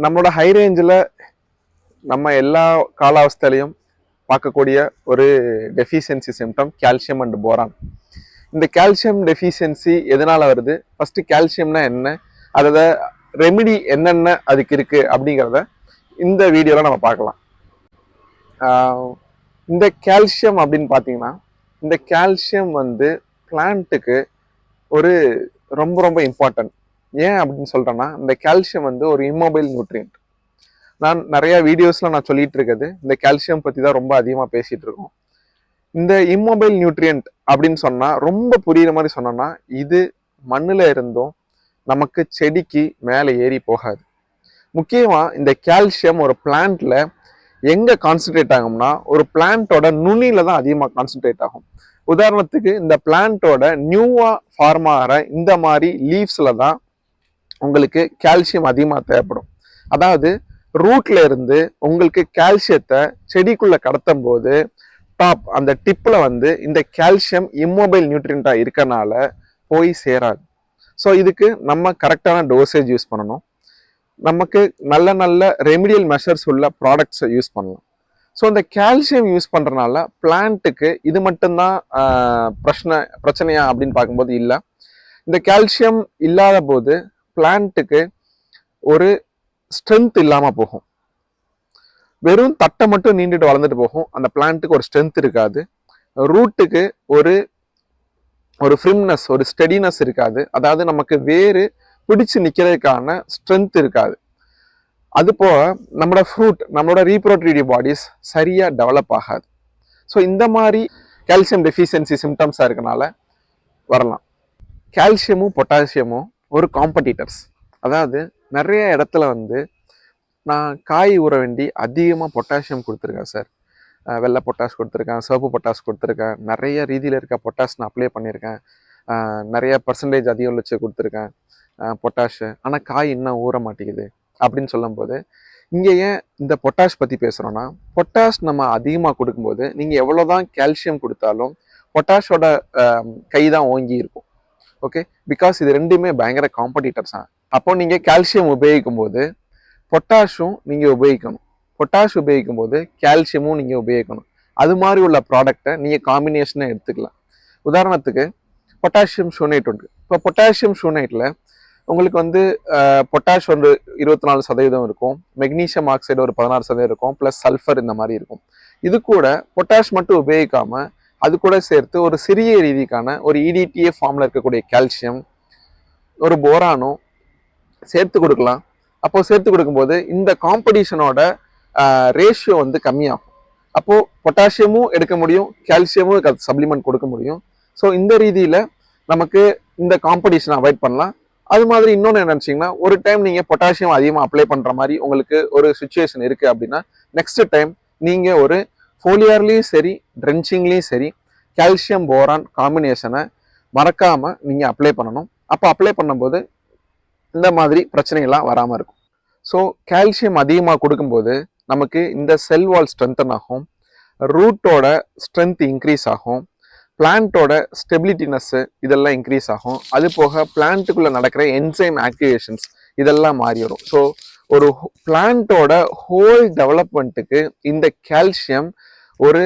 நம்மளோட ஹை ரேஞ்சில் நம்ம எல்லா காலாவஸ்தையிலையும் பார்க்கக்கூடிய ஒரு deficiency symptom calcium and boron. இந்த கால்சியம் டெஃபிஷியன்சி எதனால் வருது, ஃபஸ்ட்டு கால்சியம்னா என்ன, அதோட ரெமிடி என்னென்ன அதுக்கு இருக்குது அப்படிங்கிறத இந்த வீடியோவில் நம்ம பார்க்கலாம். இந்த கால்சியம் அப்படின்னு பார்த்தீங்கன்னா, இந்த கால்சியம் பிளான்ட்டுக்கு ஒரு ரொம்ப ரொம்ப இம்பார்ட்டன்ட். ஏன் அப்படின்னு சொல்கிறேன்னா, இந்த கால்சியம் ஒரு இம்மொபைல் நியூட்ரியன்ட். நான் நிறைய வீடியோஸில் நான் சொல்லிட்டு இருக்கிறது இந்த கால்சியம் பற்றி தான் ரொம்ப அதிகமாக பேசிகிட்டு இருக்கோம். இந்த இம்மொபைல் நியூட்ரியன்ட் அப்படின்னு சொன்னால், ரொம்ப புரிகிற மாதிரி சொன்னோன்னா, இது மண்ணில் இருந்தும் நமக்கு செடிக்கு மேலே ஏறி போகாது. முக்கியமாக இந்த கால்சியம் ஒரு பிளான்ட்டில் எங்கே கான்சன்ட்ரேட் ஆகும்னா, ஒரு பிளான்ட்டோட நுனியில் தான் அதிகமாக கான்சன்ட்ரேட் ஆகும். உதாரணத்துக்கு இந்த பிளான்ட்டோட நியூவாக ஃபார்ம் ஆகிற இந்த மாதிரி லீவ்ஸில் தான் உங்களுக்கு கால்சியம் அதிகமாக தேவைப்படும். அதாவது ரூட்ல இருந்து உங்களுக்கு கால்சியத்தை செடிக்குள்ள கடத்தும் போது டாப் அந்த டிப்ல இந்த கால்சியம் இம்மொபைல் நியூட்ரியண்டா இருக்கனால போய் சேராது. ஸோ இதுக்கு நம்ம கரெக்டான டோசேஜ் யூஸ் பண்ணணும். நமக்கு நல்ல நல்ல ரெமிடியல் மெஷர்ஸ் உள்ள ப்ராடக்ட்ஸை யூஸ் பண்ணலாம். ஸோ இந்த கால்சியம் யூஸ் பண்ணுறதுனால பிளான்ட்டுக்கு இது மட்டும்தான் பிரச்சனையா அப்படின்னு பார்க்கும்போது இல்லை. இந்த கால்சியம் இல்லாத போது பிளான்ட்டுக்கு ஒரு ஸ்ட்ரென்த் இல்லாமல் போகும். வெறும் தட்டை மட்டும் நீண்டுட்டு வளர்ந்துட்டு போகும். அந்த பிளான்ட்டுக்கு ஒரு ஸ்ட்ரென்த் இருக்காது. ரூட்டுக்கு ஒரு ஃப்ரிம்னஸ், ஒரு ஸ்டெடினஸ் இருக்காது. அதாவது நமக்கு வேறு பிடிச்சு நிற்கிறதுக்கான ஸ்ட்ரென்த் இருக்காது. அது போக நம்மளோட ஃப்ரூட், நம்மளோட ரீப்ரோடக்டிவ் பாடிஸ் சரியாக டெவலப் ஆகாது. ஸோ இந்த மாதிரி கால்சியம் டெஃபிஷியன்சி சிம்டம்ஸாக இருக்கனால வரலாம். கால்சியமும் பொட்டாசியமும் ஒரு காம்படிட்டர்ஸ். அதாவது நிறைய இடத்துல நான் காய் ஊற வேண்டி அதிகமாக பொட்டாசியம் கொடுத்துருக்கேன் சார், வெள்ளை பொட்டாஷ் கொடுத்துருக்கேன், சிவப்பு பொட்டாஷ் கொடுத்துருக்கேன், நிறைய ரீதியில் இருக்க பொட்டாஷ் நான் அப்ளை பண்ணியிருக்கேன், நிறைய பர்சன்டேஜ் அதிகம் வச்சு கொடுத்துருக்கேன் பொட்டாஷு, ஆனால் காய் இன்னும் ஊற மாட்டேங்குது அப்படின்னு சொல்லும்போது, இங்கே ஏன் இந்த பொட்டாஷ் பற்றி பேசுகிறோன்னா, பொட்டாஷ் நம்ம அதிகமாக கொடுக்கும்போது நீங்கள் எவ்வளோ தான் கால்சியம் கொடுத்தாலும் பொட்டாஷோட கை தான் ஓங்கி இருக்கும். ஓகே, பிகாஸ் இது ரெண்டுமே பயங்கர காம்படிட்டர்ஸ் தான். அப்போ நீங்கள் கால்சியம் உபயோகிக்கும் போது பொட்டாஷும் நீங்கள் உபயோகிக்கணும், பொட்டாஷ் உபயோகிக்கும் போது கால்சியமும் நீங்கள் உபயோகிக்கணும். அது மாதிரி உள்ள ப்ராடக்டை நீங்கள் காம்பினேஷனாக எடுத்துக்கலாம். உதாரணத்துக்கு பொட்டாசியம் ஷூனைட் உண்டு. இப்போ பொட்டாசியம் ஷூனைட்டில் உங்களுக்கு பொட்டாஷ் 24% இருக்கும், மெக்னீஷியம் ஆக்சைடு ஒரு 16% இருக்கும், ப்ளஸ் சல்ஃபர் இந்த மாதிரி இருக்கும். இது கூட பொட்டாஷ் மட்டும் உபயோகிக்காமல் அது கூட சேர்த்து ஒரு சிறிய ரீதிக்கான ஒரு EDTA ஃபார்மில் இருக்கக்கூடிய கால்சியம், ஒரு போரானும் சேர்த்து கொடுக்கலாம். அப்போது சேர்த்து கொடுக்கும்போது இந்த காம்படிஷனோட ரேஷியோ கம்மியாகும். அப்போது பொட்டாசியமும் எடுக்க முடியும், கால்சியமும் சப்ளிமெண்ட் கொடுக்க முடியும். ஸோ இந்த ரீதியில் நமக்கு இந்த காம்படிஷனை அவாய்ட் பண்ணலாம். அது மாதிரி இன்னொன்று என்ன நினச்சிங்கன்னா, ஒரு டைம் நீங்கள் பொட்டாசியம் அதிகமாக அப்ளை பண்ணுற மாதிரி உங்களுக்கு ஒரு சுச்சுவேஷன் இருக்குது அப்படின்னா, நெக்ஸ்ட் டைம் நீங்கள் ஒரு ஃபோலியர்லேயும் சரி ட்ரென்ச்சிங்லேயும் சரி கால்சியம் போரான் காம்பினேஷனை மறக்காமல் நீங்கள் அப்ளை பண்ணணும். அப்போ அப்ளை பண்ணும்போது இந்த மாதிரி பிரச்சனைகள்லாம் வராமல் இருக்கும். ஸோ கால்சியம் அதிகமாக கொடுக்கும்போது நமக்கு இந்த செல் வால் ஸ்ட்ரென்தன் ஆகும், ரூட்டோட ஸ்ட்ரென்த் இன்க்ரீஸ் ஆகும், பிளான்ட்டோட ஸ்டெபிலிட்டினஸ்ஸு இதெல்லாம் இன்க்ரீஸ் ஆகும். அது போக பிளான்ட்டுக்குள்ளே நடக்கிற என்சைம் ஆக்டிவேஷன்ஸ் இதெல்லாம் மாறி வரும். ஸோ ஒரு பிளான்ட்டோட ஹோல் டெவலப்மெண்ட்டுக்கு இந்த கால்சியம் ஒரு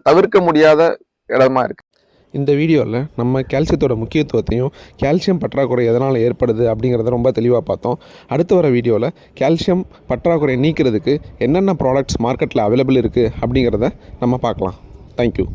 தவிர்க்க முடியாத இடமா இருக்குது. இந்த வீடியோவில் நம்ம கால்சியத்தோட முக்கியத்துவத்தையும் கால்சியம் பற்றாக்குறை எதனால் ஏற்படுது அப்படிங்கிறத ரொம்ப தெளிவாக பார்த்தோம். அடுத்து வர வீடியோவில் கால்சியம் பற்றாக்குறை நீக்கிறதுக்கு என்னென்ன ப்ராடக்ட்ஸ் மார்க்கெட்டில் அவைலபிள் இருக்குது அப்படிங்கிறத நம்ம பார்க்கலாம். தேங்க்யூ.